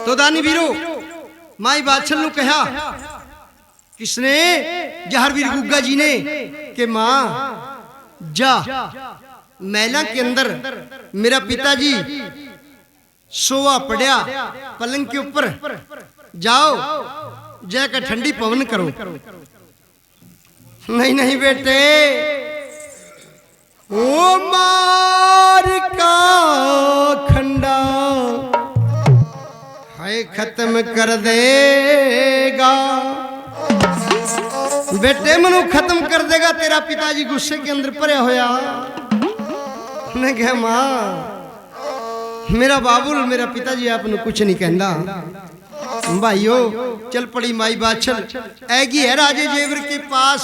तो दानी वीरो माई बादशाह नु कहा किसने? जहरवीर गुग्गा जी ने कि मां जा महला के अंदर मेरा पिताजी सोवा पड़िया पलंग के ऊपर, जाओ जाकर ठंडी पवन करो। नहीं नहीं बेटे, ओ मार का खंडा है खत्म कर देगा, बेटे मनु खत्म कर देगा। तेरा पिताजी गुस्से के अंदर पड़े होया। मैं कहा मां मेरा बाबुल मेरा पिताजी आपने कुछ नहीं कहना। भाइयों चल पड़ी माई बादशाह ऐगी है राजे जेवर के पास,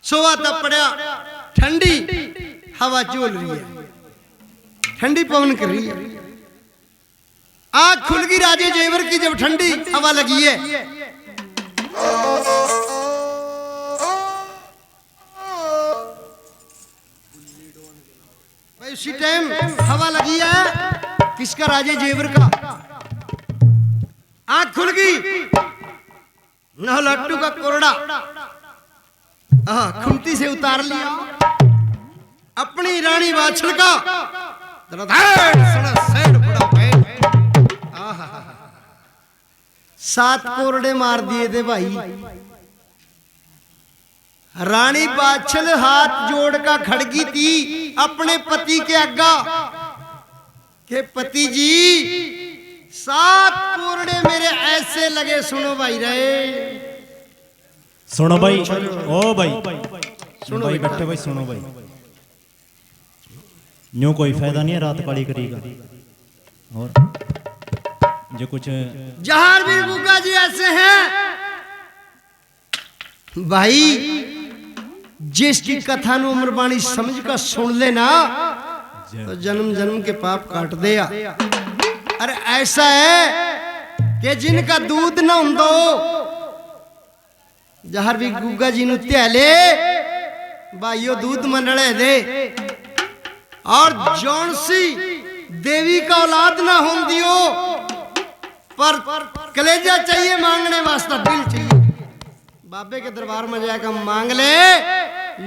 सोवा तब पड़ा, ठंडी हवा चोल रही है, ठंडी पवन कर रही है। आंख खुल गई राजे जेवर की जब ठंडी हवा लगी है। भाई उसी टाइम हवा लगी है किसका? राजे जेवर का। आंख खुल गई, न लट्टू का कोरड़ा खुमती से उतार लिया, अपनी रानी बादशाह का सात कोरड़े मार दिए थे भाई। रानी बादशाह हाथ जोड़ का खड़गी थी अपने पति के आगा के पति जी सात कोरड़े मेरे ऐसे लगे। सुनो भाई रहे, सुनो भाई, ओ भाई सुनो भाई, बैठे भाई, सुनो भाई, न्यू कोई फायदा नहीं है रात काली करेगा। और जो कुछ जहारवीर गुग्गा जी ऐसे हैं भाई, जिसकी कथा नु अमरबाणी समझ का सुन लेना तो जन्म जन्म के पाप काट दिया। अरे ऐसा है कि जिनका दूध न होंदो जहरवीर गुग्गा जी नु त्याले भाइयों दूध मंडले दे, और जौन सी देवी का औलाद ना होंदियो पर कलेजा चाहिए मांगने वास्ता, दिल चाहिए। बाबे के दरबार में जाकर मांग ले,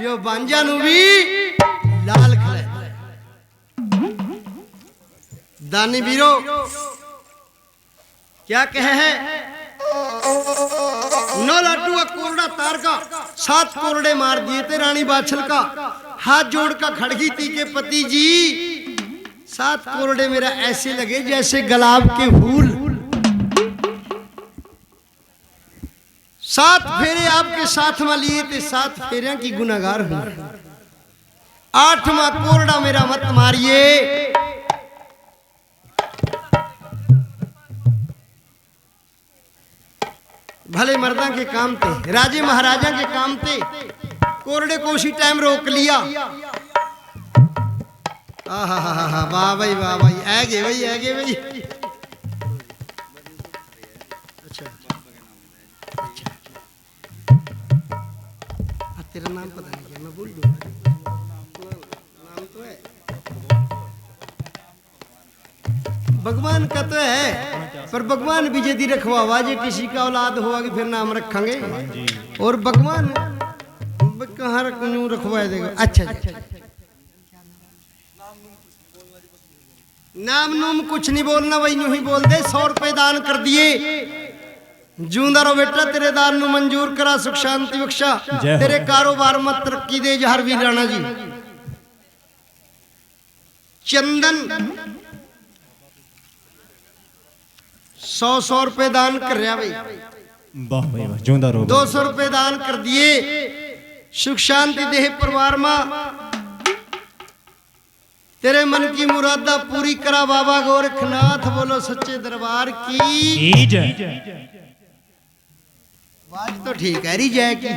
यो बांजा नु भी लाल खले। दानी वीरो क्या कहे है? 9 लाटू का कोरड़ा तार का 7 कोरड़े मार दिए थे रानी बादशाह का। हाथ जोड़ का खड़गी थी के पति जी 7 कोरड़े मेरा ऐसे लगे जैसे गुलाब के फूल। 7 फेरे आपके साथ में लिए थे, 7 फेरियां की गुनाहगार हूं। 8वां कोरड़ा मेरा मत मारिए। भले मर्दा के काम थे, राजे महाराजा के काम थे, कोरड़े को उसी टाइम रोक लिया। वाह भाई वाह भाई, आगे भाई आगे भाई। अच्छा अच्छा, तेरा नाम पता नहीं क्या, मैं भूल दूंगा नाम तो है, भगवान का तो है, पर भगवान भी यदि रखवावा जे किसी का औलाद हुआ कि फिर नाम रखेंगे। और भगवान कहाँ रखवा देगा? अच्छा नाम नूम कुछ नहीं बोलना, वही यूं ही बोल दे। 100 रुपए दान कर दिए, जूंदा रो बेटा, तेरे दान नु मंजूर करा, सुख शांति बख्शा, तेरे कारोबार में तरक्की दे जहरवीर राणा जी। चंदन 100 रुपए दान कर रहा भाई, वाह भाई वाह, जूंदा रो। 200 रुपए दान कर दिए, सुख शांति देह परिवार में, तेरे मन की मुरादा पूरी करा बाबा गोरखनाथ। बोलो सच्चे दरबार की जय। बात तो ठीक है री जय की,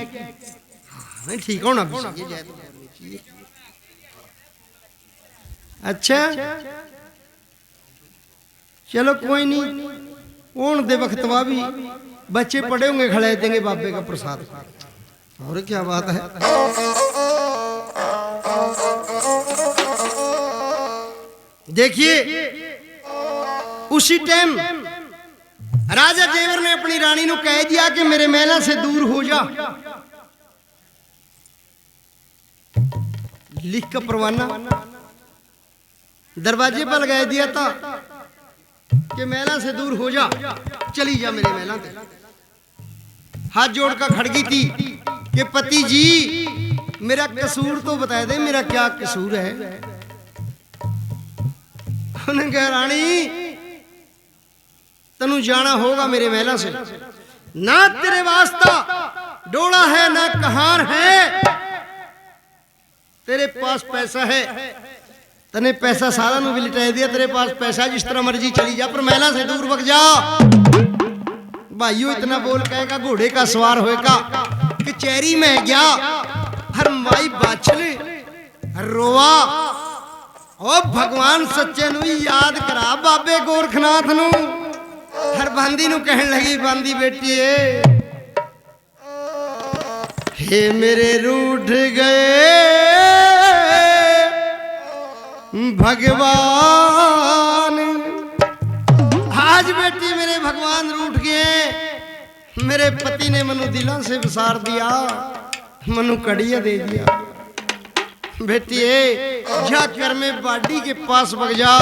नहीं ठीक होना चाहिए। अच्छा चलो कोई नहीं, ओन दे वक्तवा भी बच्चे पड़े होंगे, खड़े देंगे बाबे का प्रसाद। और क्या बात है। देखिए उसी टाइम राजा जेवर ने अपनी रानी को कह दिया कि मेरे महला से दूर हो जा। लिख का परवाना दरवाजे पर लगा दिया था कि महला से दूर हो जा, चली जा मेरे महला से। हाथ जोड़ कर खड़गी थी कि पति जी मेरा कसूर तो बता दे, मेरा क्या कसूर है। उन्हें कहा रानी तनु जाना होगा मेरे महला से, ना तेरे वास्ता डोला है ना कहार है, तेरे पास पैसा है, तने पैसा सारा नु भी लिटा दिया, तेरे पास पैसा जिस तरह मर्जी चली जा पर महला से दूर भग जा। भाइयों इतना बोल कहेगा घोड़े का सवार होएगा कि चेरी में गया हर माई बाछले रोआ। ओ भगवान सच्चे नु याद करा बाबे गोरखनाथ नु। हर बांदी नु कहन लगी बांदी बेटी हे मेरे रूठ गए भगवान, आज बेटी मेरे भगवान रूठ गए। मेरे पति ने मनु दिलों से विसार दिया, मनु कड़िया दे दिया। बेटी जा कर में बाडी के पास बग जा,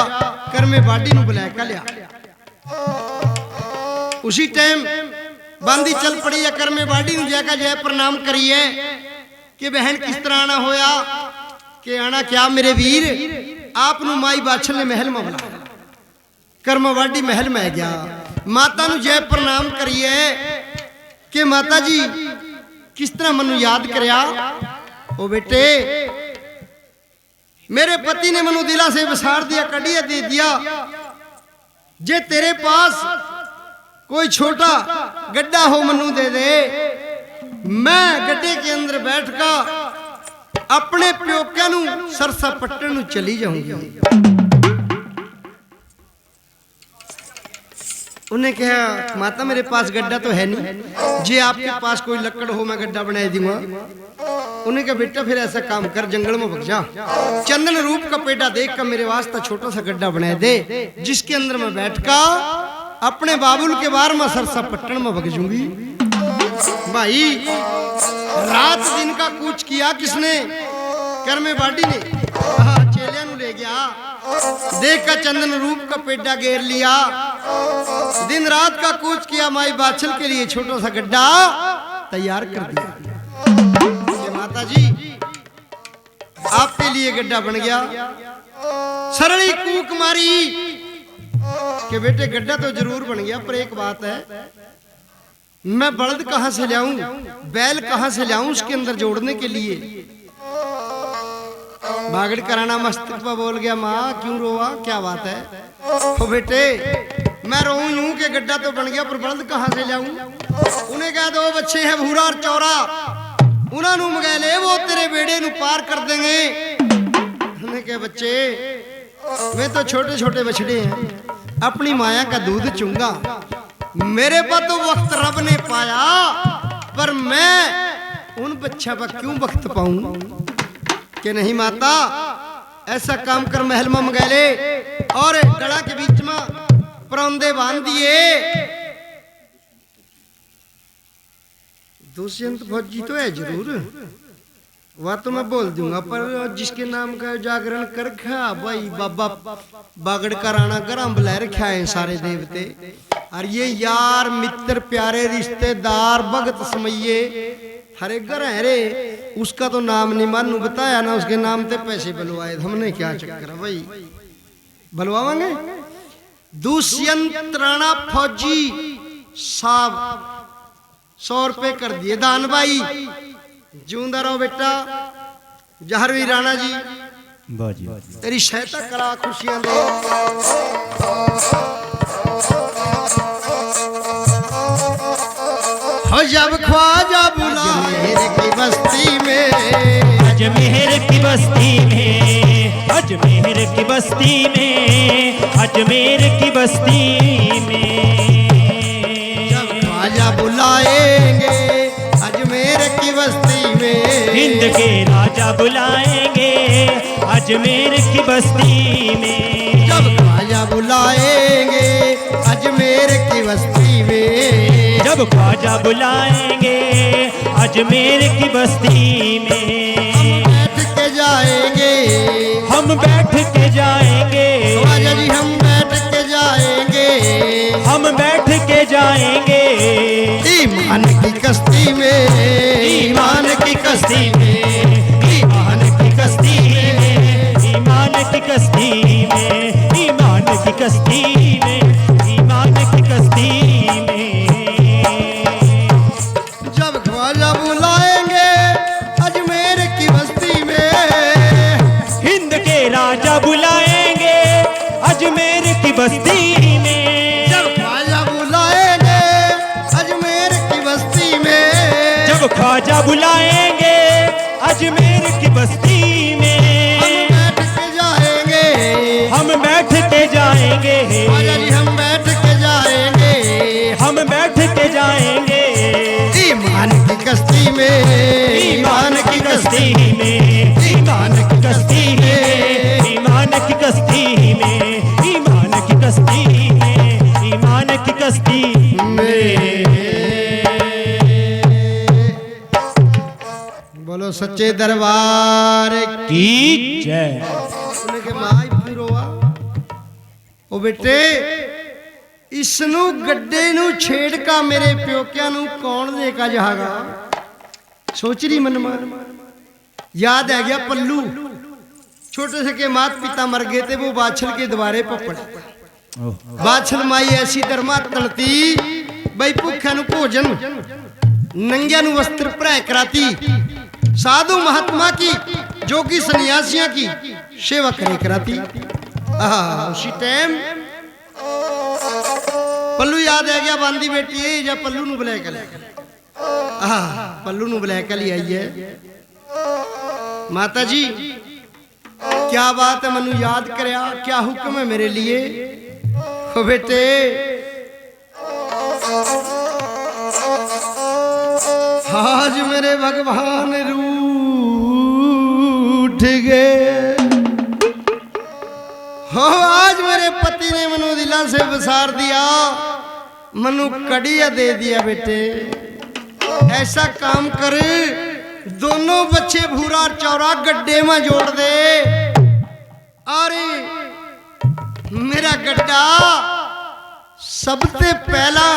कर में बाडी नु बुला कर लिया। उसी टाइम बांदी चल पड़ी है, कर में बाडी नु जाकर जय प्रणाम करिए कि बहन किस तरह आना होया कि आना क्या मेरे वीर आप नु माई बाछल ने महल में बुलाया। कर्मवाड़ी महल में गया, माता नु जय प्रणाम करिए कि माता जी किस तरह मनु याद करया। ओ बेटे मेरे पति ने मनु दिला से विसार दिया, कड़िया दे दिया। जे तेरे पास कोई छोटा गड्ढा हो मनु दे दे, मैं गड्ढे के अंदर बैठ कर अपने प्योके नु सरसा पट्टन नु चली जाऊंगी। उन्हें कहा माता मेरे पास गड्ढा तो है नहीं, जे आपके पास कोई लकड़ हो मैं गड्ढा बना दूंगा। उन्हें कहा बेटा फिर ऐसा काम कर जंगल में भग जा, चंदन रूप का पेड़ा देख कर मेरे वास्ते छोटा सा गड्ढा बना दे, जिसके अंदर मैं बैठ कर अपने बाबुल के बार में सरसा पट्टन में भग जूंगी। भाई रात दिन का कूच किया किसने? कर में बाडी ने चेलिया नु ले गया, देख कर चंदन रूप का पेड़ा घेर लिया। दिन रात का कूच किया, माई बाछल के लिए छोटा सा गड्ढा तैयार कर दिया। माता जी आपके लिए गड्ढा बन गया। सरली कूक मारी कि बेटे गड्ढा तो जरूर बन गया, पर एक बात है मैं बलद कहां से लाऊं, बैल कहां से लाऊं उसके अंदर जोड़ने के लिए। भागड़ कराना मस्तक पर बोल गया माँ क्यों रोआ, क्या बात है? ओ बेटे मैं रोऊं यूं कि गड्ढा तो बन गया पर बलद कहां से लाऊं। उन्हें कहा दो बच्चे हैं भूरा और चौरा, उन्होंने मंगा ले, वो तेरे बेड़े नु पार कर देंगे। उन्हें कहा बच्चे वे तो छोटे छोटे बछड़े हैं, अपनी माया का दूध चूंगा, मेरे पर तो वक्त रब ने पाया, पर मैं उन बच्चा पर क्यों वक्त पाऊं कि नहीं। माता ऐसा काम कर महल में मंगा ले और गड़ा के बीच में परौंदे बांध दिए। दुष्यंत फौजी तो है जरूर, वह तो मैं बोल दूंगा, पर जिसके नाम का जागरण कर रखा भाई बाबा बागड़ का राणा गरम बुला रखा है सारे देवते। और ये यार मित्र प्यारे रिश्तेदार भगत समये हरे घर है रे, उसका तो नाम नहीं मानू बताया ना, उसके नाम पे पैसे बलवाए, हमने क्या चक्कर है भाई बलवाएंगे। दुष्यंत राणा फौजी साहब 100 रुपए कर दिए दान भाई। जिंदा रहो बेटा जहरवी राणा जी, तेरी सहायता करा खुशियां दे। हो जब ख्वाजा बुलाए की बस्ती में, अजमेर की बस्ती में, अजमेर की बस्ती में, अजमेर की बस्ती में, जब ख्वाजा बुलाएंगे अजमेर की बस्ती में, हिंद के राजा बुलाएंगे अजमेर की बस्ती में, जब ख्वाजा बुलाएंगे अजमेर की बस्ती में। जब ख्वाजा बुलाएंगे अजमेर की बस्ती में, बैठ के जाएंगे, हम बैठ के जाएंगे, ख्वाजा जी हम बैठ के जाएंगे, हम बैठ के जाएंगे ईमान की कश्ती में, ईमान की कश्ती में, ईमान की कश्ती में, ईमान की कश्ती में, ईमान की कश्ती में, ईमान की कश्ती में। जब ख्वाजा बुलाएंगे अजमेर की बस्ती में, हिंद के राजा बुलाएंगे अजमेर की बस्ती में, जब ख्वाजा बुलाएंगे अजमेर की बस्ती में, जब ख्वाजा बुलाएंगे अजमेर की बस्ती में, हम बैठ के जाएंगे, हम बैठ के जाएंगे, ख्वाजा जी हम बैठ के जाएंगे, हम बैठ के जाएंगे ईमान की कश्ती में, ईमान की कश्ती में, ईमान की कश्ती में, ईमान की कश्ती में, ईमान की कश्ती में, ईमान की कश्ती में। बोलो सच्चे दरबार की जय। ਉਹਨੇ ਕਿ ਮਾਈ ਪੂਰੋਆ ਉਹ ਬੇਟੇ ਇਸ ਨੂੰ ਗੱਡੇ ਨੂੰ ਛੇੜਕਾ ਮੇਰੇ ਪਿਓਕਿਆਂ ਨੂੰ ਕੌਣ ਦੇ ਕਾ ਜਹਾਗਾ सोच रही मन में याद आ गया पल्लू छोटे से के मात पिता मर गए थे वो बाछल के द्वारे पपड़ बाछल माई ऐसी दरमा तलती बई भुखा नु भोजन नंगिया नु वस्त्र भराय कराती साधु महात्मा की जोगी सन्यासियों की सेवा करे कराती उसी टाइम पल्लू याद आ गया बांदी बेटी है या पल्लू नु बुलाया कर पल्लू नु बुलाया कर आई है माता जी क्या बात है मनु याद करया क्या हुक्म है मेरे लिए ओ बेटे आज मेरे भगवान रूठ गए हो आज मेरे पति ने मनु दिला से बसार दिया मनु कड़िया दे दिया बेटे ऐसा काम कर दोनों बच्चे भूरा चौरा गड्ढे में जोड़ दे और मेरा गड्ढा सबसे पहला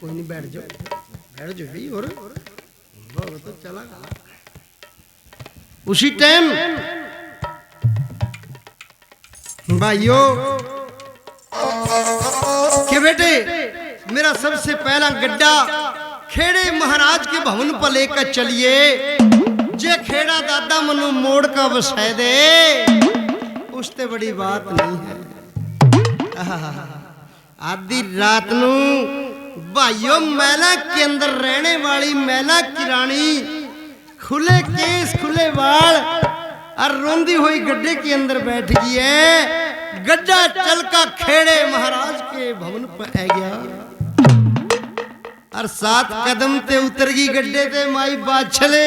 कोई नहीं बैठ जाओ भाई और तो चला उसी टाइम भाइयों कि बेटे मेरा सबसे पहला गड्ढा खेड़े महाराज के भवन पर लेकर चलिए जे खेड़ा दादा मनु मोड़ का बसाए दे उससे बड़ी बात नहीं है आधी रात नू भाइयों महिला के अंदर रहने वाली महिला की रानी खुले केस खुले बाल और रोंदी हुई गड्ढे के अंदर बैठ गई है गड्ढा चल का खेड़े महाराज के भवन पर आ गया और 7 कदम ते उतर गई गड्ढे ते माई बाछले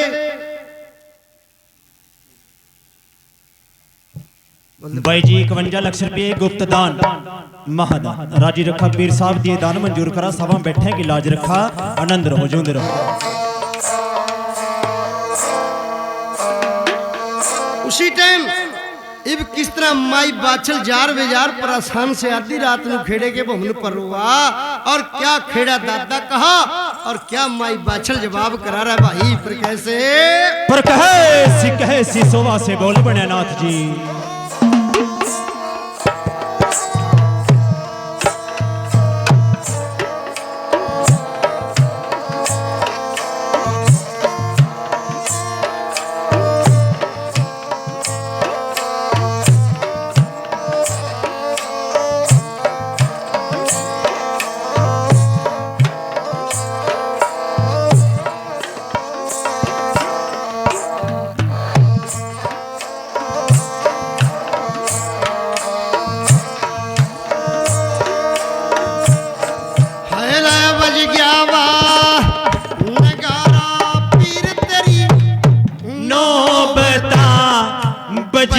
भाई जी 51 लाख रुपये गुप्त दान महादान राजी रखा पीर साहब दिए दान मंजूर करा सभा बैठे की लाज रखा आनंद रहो जोंदे रहो। उसी टाइम इब किस तरह माई बाछल जार बेजार परेशान से आधी रात में खेड़े के भवन पर हुआ और क्या खेड़ा दादा कहा और क्या माई बाछल जवाब करा रहा भाई पर कहे सी सोवा से बोल बने नाथ जी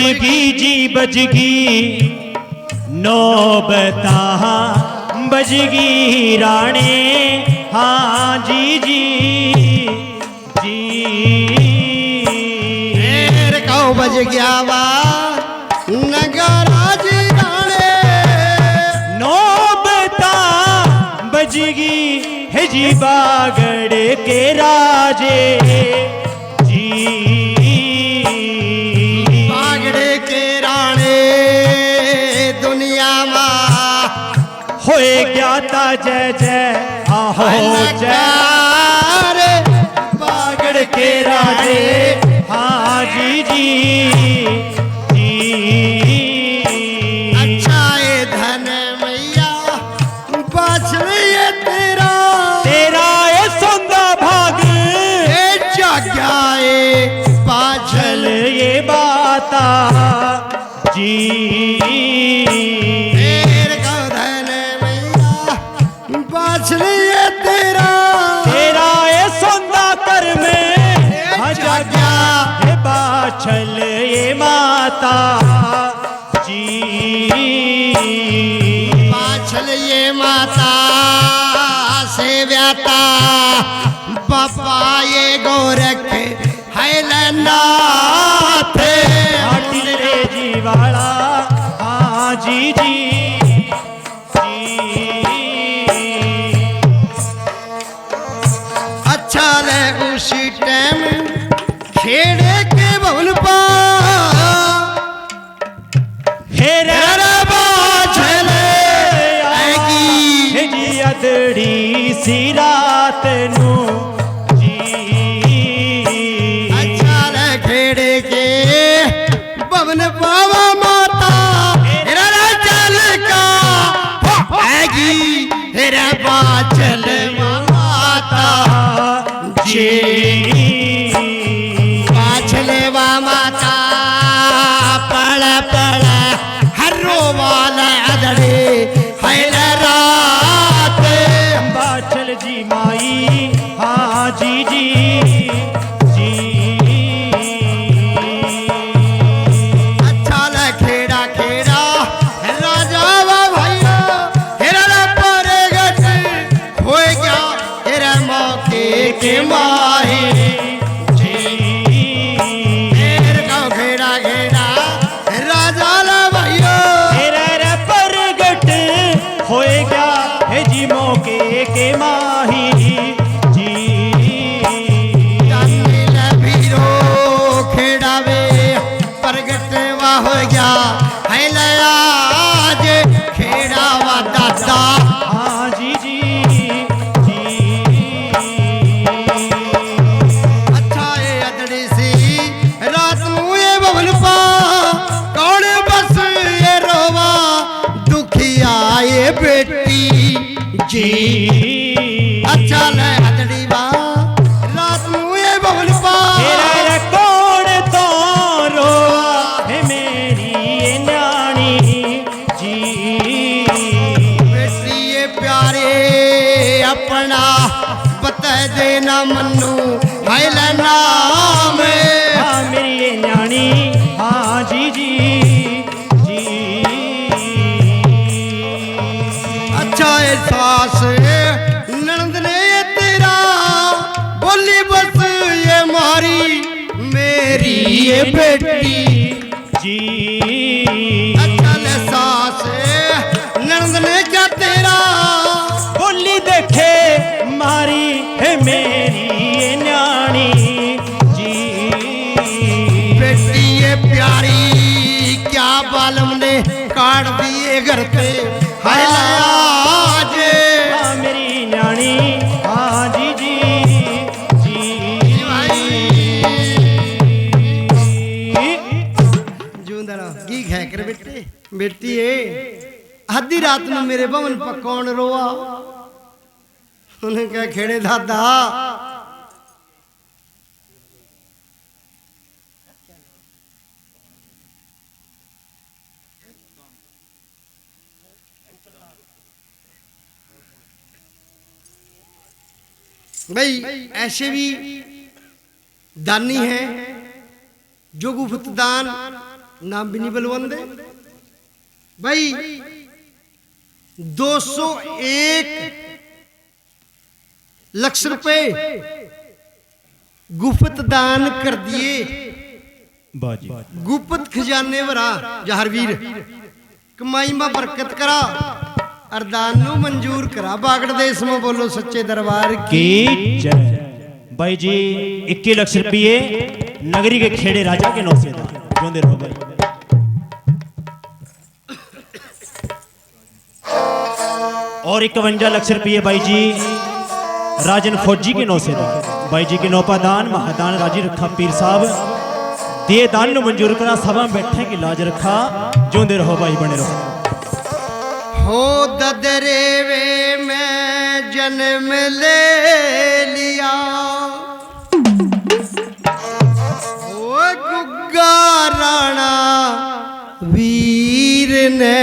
बजगी जी बजगी नौबता बजगी राणे हाँ जी जी जी ढेर कहो बज गया वा नगरा जी राणे नौबता बजगी है जी बागड़ के राजे जी बागड़े के राणे दुनिया मा होए ज्ञाता जय जय आहो जय बागड़ के राजे हाँ जी जी जी अच्छा ये धन मैया बाछड़िए तेरा तेरा ये सौंदा भाग ये जाग्याए बाछल चल ये बाता जी ढेर का धन मैया बाछड़िए तेरा तेरा ये सौंदा कर में हजा गया है बाछल ये माता जी बाछल ये माता से व्याता बापा ये गोरख है नाथ हाटिल रे जीवाला हाँ जी जी जी अच्छा ले उसी टाइम खेड़े के बोल पा हेर बाछल आएगी है जी अदड़ी सी रात नू जी अच्छा ले खेड़े के बवन पावा माता हेरा चल का आएगी हेरा बाछल माता जी बाछलेवा माता पड़ पड़ हरो वाला अदड़े हैल रात बाछल जी माई हाँ जी जी जी अच्छा ल खेड़ा खेड़ा राजा वा भैया हेरा परे गट हो गया हेरा मौके के माही ढेर का खेड़ा खेड़ा राजा ला भैया तेरा परगट होएगा है जी मौके के माही जी जानिल भीरो खेड़ावे प्रगटवा हो गया है आज खेड़ावा दादा हाँ जी जी जी अच्छा ये अदड़ी सी रात मुए बबल पा कौन बस ये रोवा दुखिया ये बेटी जी अच्छा ले अदड़ी बा रात मुए बबल पा तेरा कौन तो रोआ है मेरी ये न्याणी जी बेटी ये प्यारे अपना बता देना मन्नू हैल नाम हाँ मेरी ये न्याणी हाँ जी जी जी अच्छा ये सास ननद ने ये तेरा बोली बस ये मारी मेरी ये बेटी जी अच्छा ले सास ननद ने क्या तेरा बोली देखे मारी है मेरी ये न्याणी जी बेटी ये प्यारी क्या बालम ने काट दिए घर पे हाय आज हाँ मेरी न्याणी हाँ जी जी जी जूंदा रहो की है कर बेटे बेटी है आधी रात में मेरे भवन पर कौन रोआ उन्हें क्या खेड़े दादा भाई ऐसे भी दानी हैं जो गुप्त दान नाम भी नहीं बुलवाते भाई। 201 लाख रुपए गुप्त दान कर दिए। बाजी गुप्त खजाने भरा जहरवीर कमाई में बरकत करा और दान नु मंजूर करा। बागड़ देश में बोलो सच्चे दरबार की जय। भाई जी 21 लाख रुपये नगरी के खेड़े राजा के नौ से जोंदे रहो भाई। और 51 लाख रुपये भाई जी राजन फौजी के नौ से भाई जी के नौपा दान महादान राजी रखा पीर साहब दे दान नु मंजूर करा। सभा में बैठे की लाज रखा। जोंदे रहो भाई बने रहो। हो ददरे वे मैं जन्म ले लिया ओ गुग्गा राणा वीर ने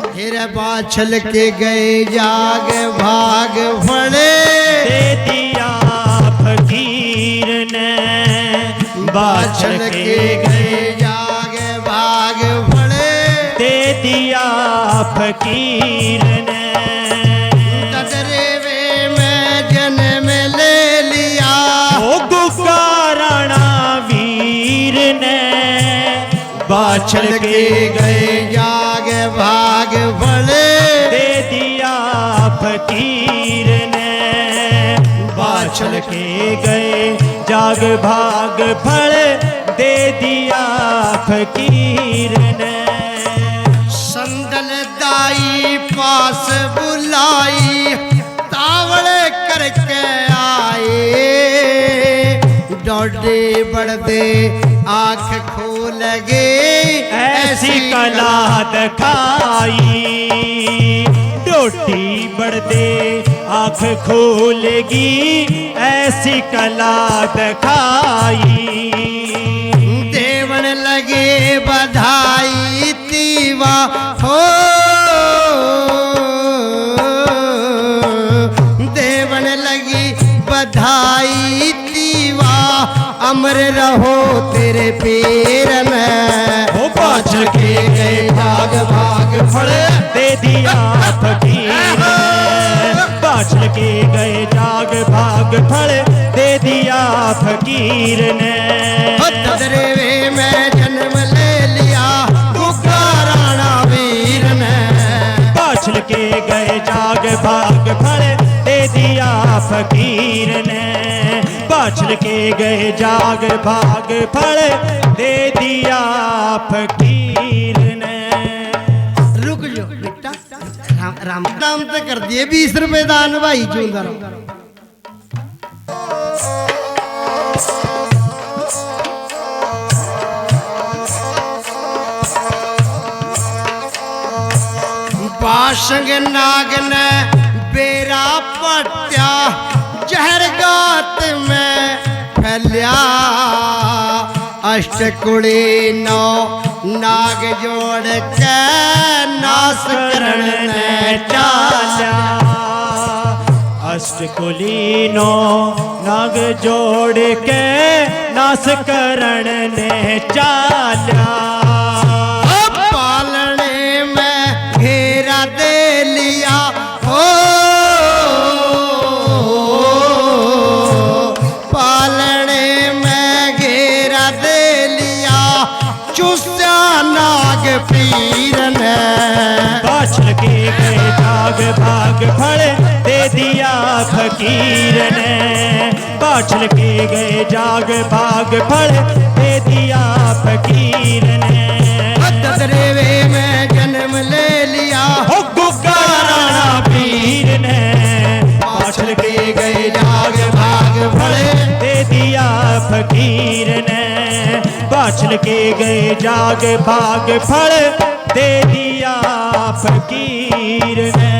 फिर बाछल के गए जाग भाग फड़े दे दिया फकीर ने बाछल के गए जाग भाग फड़े दे दिया फकीर ने। ददरे वे मैं जन्म ले लिया ओ गुग्गा राणा वीर ने बाछल के गए जाग भाग फड़े दे दिया फकीर ने बाछल के गए जाग भाग फल दे दिया फकीर ने। संदल दाई पास बुलाई तावड़े करके आए डोडे बढ़दे आंख खोल गए ऐसी कला दिखाई डोटी बढ़दे आंख खोलेगी ऐसी कला दिखाई। देवन लगे बधाई तीवा हो देवन लगी बधाई तीवा अमर रहो तेरे पैर में वो बाछल के गए भाग भाग फड़े दे दिया फकीर ने बाछल के गए जाग भाग फल दे दिया फकीर ने। ददरे वे मैं जन्म ले लिया गुग्गा राणा वीर ने बाछल के गए जाग भाग फल दे दिया फकीर ने बाछल के गए जाग भाग फल दे दिया फकीर ने। रुक जो बेटा राम दाम तो कर दिए 20 रुपए दान भाई चूंदा रहो। बाशंग नाग ने बेरा पट्या जहर गात में फैलिया अष्टकुड़ी नौ नाग जोड़ के नाश करण ने चाल्या अष्टकुली नो नाग जोड़ के नाश करण ने चाल्या। पालने में घेरा दे लिया हो पालने में घेरा दे लिया चुस्या नाग पीर ने बाछल के गए जाग भाग फल दे दिया फकीर ने बाछल के गए जाग भाग फल दे दिया फकीर ने। ददरे वे मैं जन्म ले लिया ओ गुग्गा राणा पीर ने बाछल के गए जाग भाग फल दे दिया फकीर ने बाछल के गए जाग भाग फल दे दिया फकीर ने।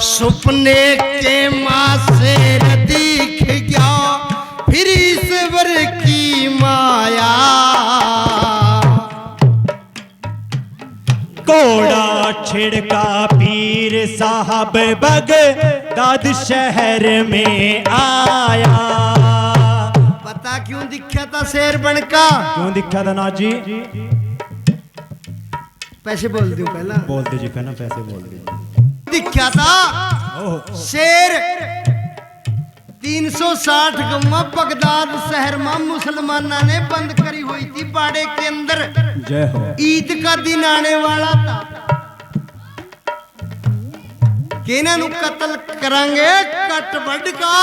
सुपने के माँ से दिख गया फिर ईश्वर की माया घोड़ा छिड़का पीर साहब बगदाद शहर में आया। पता क्यों दिखा था शेर बनका? क्यों दिखा था ना जी? पैसे बोल दो पहला। बोल दो जी, पहला पैसे बोल दो। दिखा था शेर 360 गम्मा बगदाद शहर में मुसलमाना ने बंद करी हुई थी बाड़े के अंदर। जय हो। ईद का दिन आने वाला था कि इन्हां नू कत्ल करांगे, कट वड का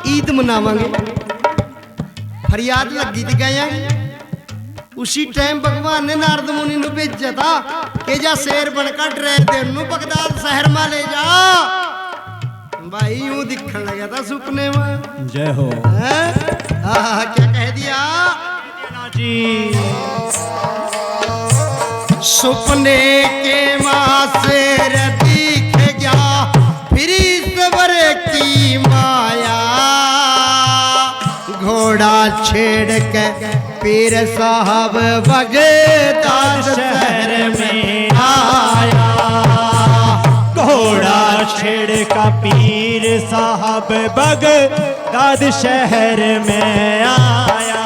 ईद मनावांगे। फरियाद लगी थी गया। उसी टाइम भगवान ने नारद मुनि नू भेजा था कि जा शेर बनकर ड्राइव दे नू बगदाद शहर में ले जा। भाई यूं दिखने लगा था सपने में। जय हो। क्या कह दिया ना जी? सपने के मां शेर दिख गया, फिर सबर की माया। घोड़ा छेड़ के पीर साहब बगदाद शहर में आया। घोड़ा छेड़ का पीर साहब बगदाद शहर में आया।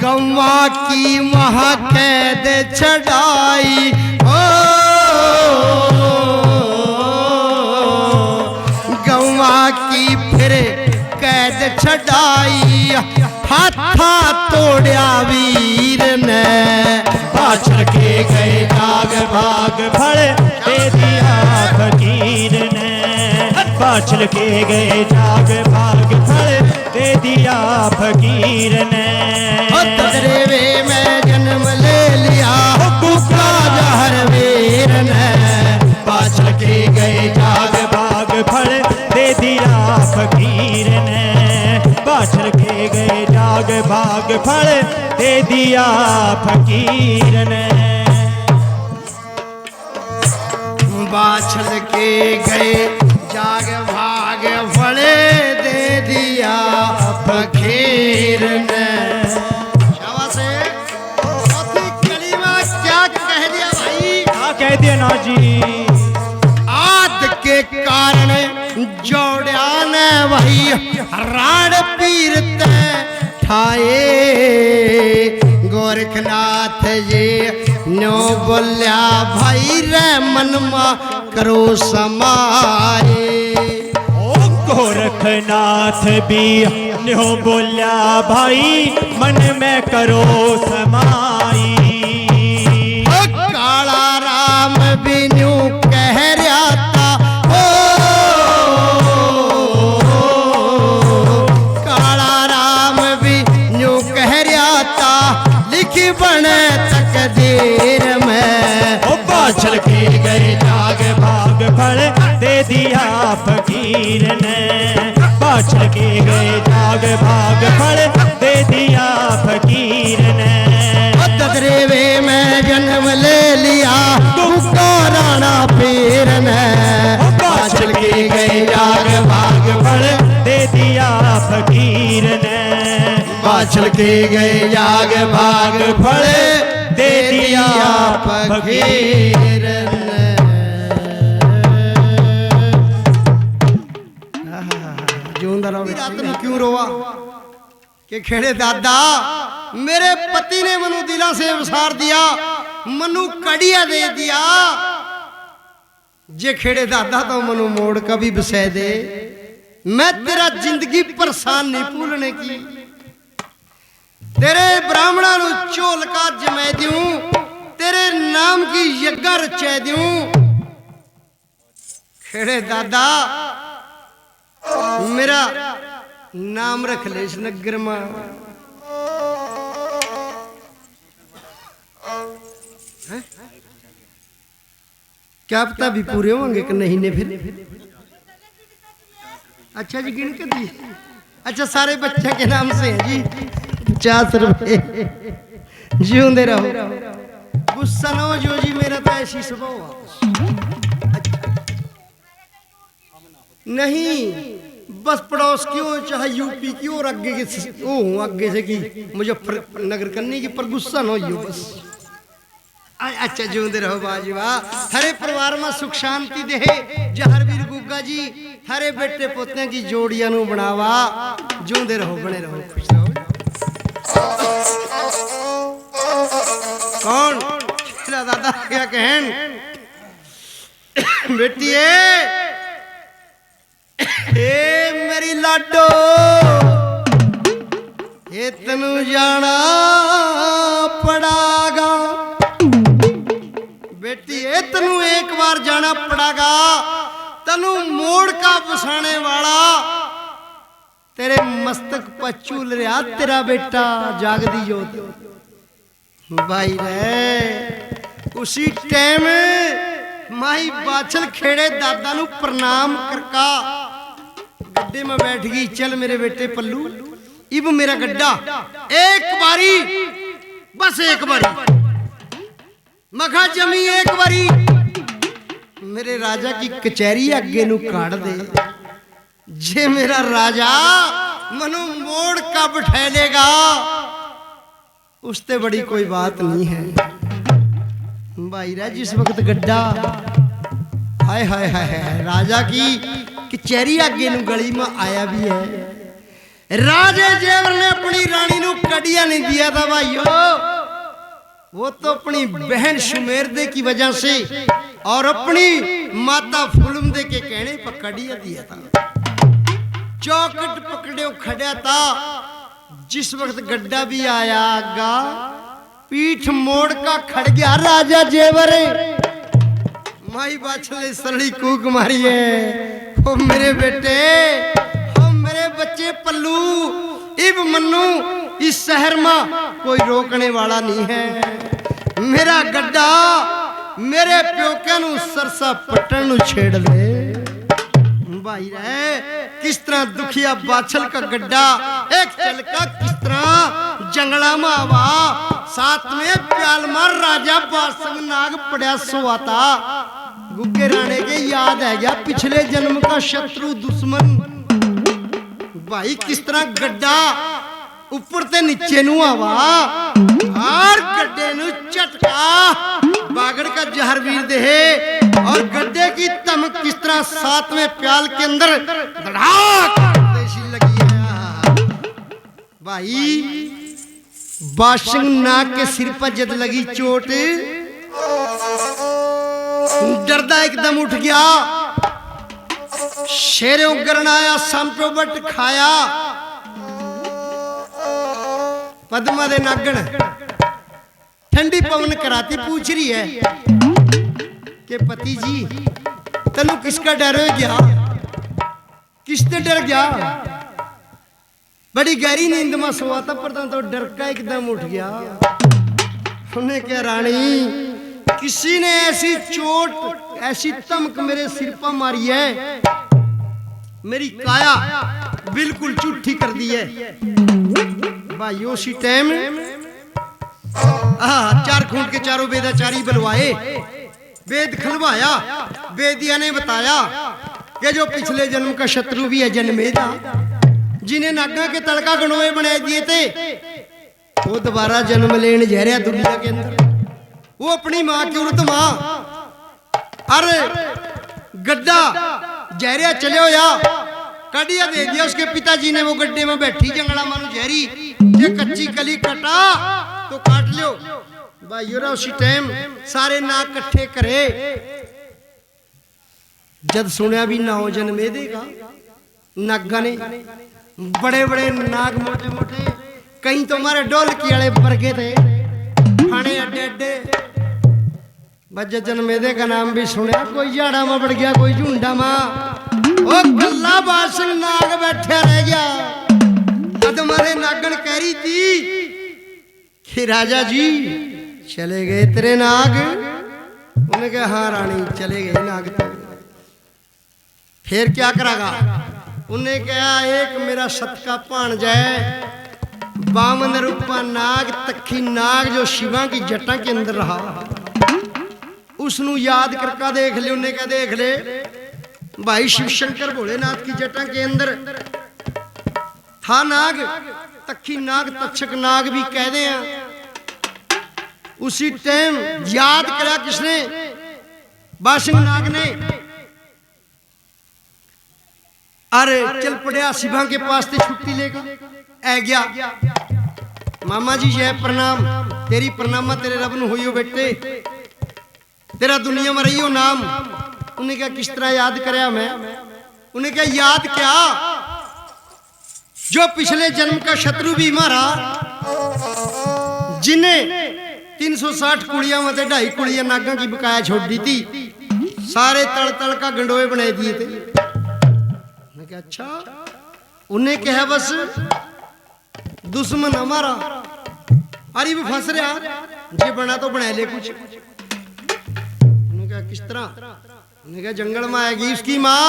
गम्मा की महाकैद छड़ाई, ओ गम्मा की फिर कैद छड़ाई। हाथा तोड़या वीर ने, पाछड़ के गए जाग भाग फड़ दे दिया फकीर ने। पाछड़ के गए जाग भाग फड़ दे दिया फकीर ने। तजरेवे में जन्म ले लिया कुका जहर वीर ने। पाछड़ के गए जाग भाग फड़ दे दिया फकीर ने। पाछड़ के गए जाग भाग फड़ दे दिया फकीर ने। बाछल के गए जाग भाग फड़े दे दिया फकीर ने। शाबाश है। चौथी कड़ी में क्या कह दिया भाई? क्या कह दिया ना जी? आद के कारण जोड़िया ने वही राड पीरते ठाए। गोरखनाथ जी नो बोलिया भाई रे मनमा करो समाए। ओ गोरखनाथ भी न्यो बोलिया भाई मन में करो समाई। काला राम भी न्यू कह रहा था, काला राम भी न्यू कह रहा था लिखी बने तकदीर में। ओ पाछड़ के गए जाग भाग फड़ दे दिया फकीर ने। पाछड़ के गए जाग भाग फड़ दे दिया फकीर ने। ददरेवे में जन्म ले लिया तुमको राणा पीर ने। पाछड़ के गए जाग भाग फड़ दे दिया फकीर ने। पाछड़ के गए जाग भाग फड़े दे दिया फकीर ने। रात में क्यों रोवा कि खेड़े दादा मेरे पति ने मनु दिला से विसार दिया, मनु कड़िया दे दिया। जे खेड़े दादा तो मनु मोड़ का भी बसा दे। मैं तेरा जिंदगी परेशान नहीं भूलने की। तेरे ब्राह्मणा नु चोल का जमै दूं, तेरे नाम की यज्ञ रचा दूं। खेड़े दादा मेरा नाम रख ले इस नगर में। क्या पता भी पूरे होंगे कि नहीं ने फिर। अच्छा जी गिन के दी। अच्छा सारे बच्चे के नाम से है जी 50 रुपए। जिਉਂਦੇ रहो। गुस्सा ना हो जो जी, मेरा तो ऐसी स्वभाव। अच्छा। नहीं बस पड़ोस की हो चाहे यूपी की और आगे के आगे से की मुजफ्फरनगर करने की, पर गुस्सा ना हो बस। अच्छा जूंदे रहो बाजी वाह। हरे परिवार में सुख शांति दे जहर वीर गुग्गा जी हरे बेटे पोते की जोड़ियां नु बनावा। जूंदे रहो बने रहो खुश रहो। कौन तेरा दादा क्या कहन बेटी ए मेरी लाडो ये तनु जाना पड़ागा बेटी ये तनु एक बार जाना पड़ागा। तनु मोड़ का बसाने वाला तेरे मस्तक पर चूल रहा तेरा बेटा जागदी जोत भाई रे। उसी टाइम माई बाछल खेड़े दादा नु प्रणाम करका गड्ढे में बैठ गई। चल मेरे बेटे पल्लू इब मेरा गड्ढा एक बारी बस एक बारी मखा जमी एक बारी मेरे राजा की कचहरी अगे नु काट दे। जे मेरा राजा मनु मोड़ का बैठेगा उसते बड़ी कोई बात नहीं है भाई रा। जिस वक्त गड्ढा हाय हाय हाय राजा की कचहरी आगे नु गली में आया भी है। राजे जेवर ने अपनी रानी नु कड़िया नहीं दिया था भाइयों। वो तो अपनी बहन सुमेरदे की वजह से और अपनी माता फुलमदे के कहने पर कड़िया दिया था। चौकट पकड़े खड़ा था। जिस वक्त गड्ढा भी आया आगा पीठ मोड़ का खड़ गया राजा जेवर। माई बाछले सरली कूक मारी है। ओ मेरे बेटे ओ मेरे बच्चे पल्लू इब मन्नू इस शहर में कोई रोकने वाला नहीं है। मेरा गड्ढा मेरे प्योके नु सरसा पट्टन नु छेड़ ले भाई रे। किस तरह दुखिया बाछल का गड्ढा एक चल का किस तरह जंगला में आवा। साथ में प्याल मार राजा बासंग नाग पड़ा सोता। गुग्गे राणे के याद है गया पिछले जन्म का शत्रु दुश्मन भाई। किस तरह गड्ढा ऊपर से नीचे नु आवा और गड्ढे नु चटका बागड़ का जहर वीर दे और गड्ढे की तमक किस तरह साथ में प्याल के अंदर धड़ाक लगी है भाई। बाशिंग नाग के सिर पर जद लगी चोट डरदा एकदम उठ गया। शेरों गरनाया संपो बट खाया पद्मा दे नागण ठंडी पवन कराती पूछ रही है कि पति जी तनु किसका डर हो गया किसने डर गया। बड़ी गहरी नींद में सोया था पर तो डर का एकदम उठ गया। उन्हें क्या रानी किसी ने ऐसी चोट ऐसी तमक मेरे सिर पर मारी है मेरी काया बिल्कुल चुट्ठी कर दी है भाई। उसी टाइम चार खूंट के चारों वेदाचारी बुलवाए वेद खलवाया। वेदिया ने बताया कि जो पिछले जन्म का शत्रु भी है जन्मेदा जिन्हें नागा के तड़का गणोए बना दिए थे वो दोबारा जन्म लेने जा रहा दुनिया के अंदर। वो अपनी माँ की उर्द माँ अरे गड्ढा जहरिया चले हो या कड़िया दे दिया उसके पिताजी ने। वो गड्ढे में बैठी जंगला मानो जहरी ये कच्ची कली कटा तो काट लो भाई। उसी टाइम सारे नाग इकट्ठे करे जद सुनिया भी ना हो जन्मे देगा। नागा ने बड़े बड़े नाग मोटे मोटे कहीं तो हमारे ढोलकी वाले बरगे थे खाने अड्डे अड्डे बज्जा जन्मेदे का नाम भी सुने। कोई झाड़ा में बढ़ गया कोई झुंडा में ओ गल्ला बासिंग नाग बैठा रह गया। तद हमारे नागन कह रही थी कि राजा जी चले गए तेरे नाग। उन्होंने कहा हाँ रानी चले गए नाग तो फिर क्या करागा। उन्हें कहा एक मेरा सत का भांजा है बामन रूपा नाग तखी नाग जो शिवा की जटा के अंदर रहा उसनु याद करके देख ले। उन्हें क्या देख ले भाई शिव शंकर भोलेनाथ की जटा के अंदर था नाग तखी नाग तक्षक नाग भी कहते हैं। उसी टाइम याद करा किसने? बाशिंग नाग ने। अरे चल पड़िया शिवा के पास ते छुट्टी लेगा ऐ गया। मामा जी जय प्रणाम, तेरी प्रणामा तेरे रब न होइयो बेटे, तेरा दुनिया में रहियो नाम। उन्हें क्या किस तरह याद कराया मैं? उन्हें क्या याद क्या, जो पिछले जन्म का शत्रु भी मारा, जिन्हें 360 कुड़ियां में 2.5 कुड़ियां नागा की बकाया छोड़ दी थी, सारे तल तल का गंडोए बना दिए थे। उन्हें क्या अच्छा, उन्हें क्या बस दुश्मन हमारा, अरे भी फंस रहा, जे बना तो बना ले कुछ। उन्हें क्या किस तरह? उन्हें क्या जंगल में आएगी उसकी माँ,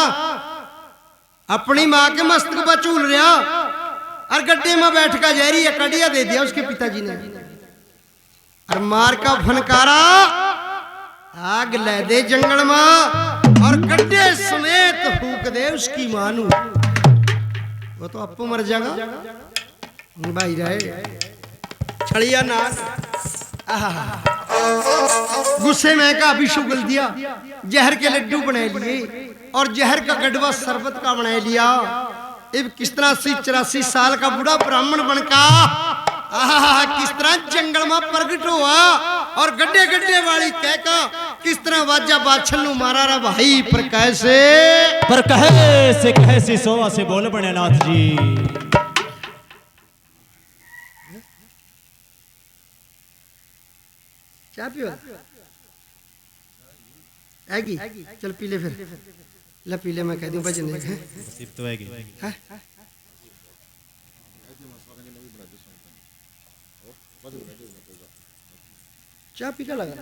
अपनी माँ के मस्तक पर झूल रहा और गड्ढे में बैठ कर जहरी कड़िया दे दिया उसके पिताजी ने, और मार का फनकारा आग ले दे जंगल में और गड्ढे समेत फूक दे उसकी मानू। वो तो आपको मर जाएगा भाई रहे छड़िया नाग। गुस्से में का अभिषेक गल दिया, जहर के लड्डू बना लिए और जहर का गढ़वा शरबत का बना लिया। अब किस तरह 84 साल का बूढ़ा ब्राह्मण बनका किस तरह जंगल में प्रकट हुआ और गड्ढे गड्ढे वाली कहका किस तरह वाजा बाछल नु मारा रा भाई। पर कैसे सोवा से बोल बने नाथ जी। क्या पियो आएगी? चल पी ले फिर, ला पी ले, मैं कह दूं भजन है नसीब तो आएगी। चाय पी का लगा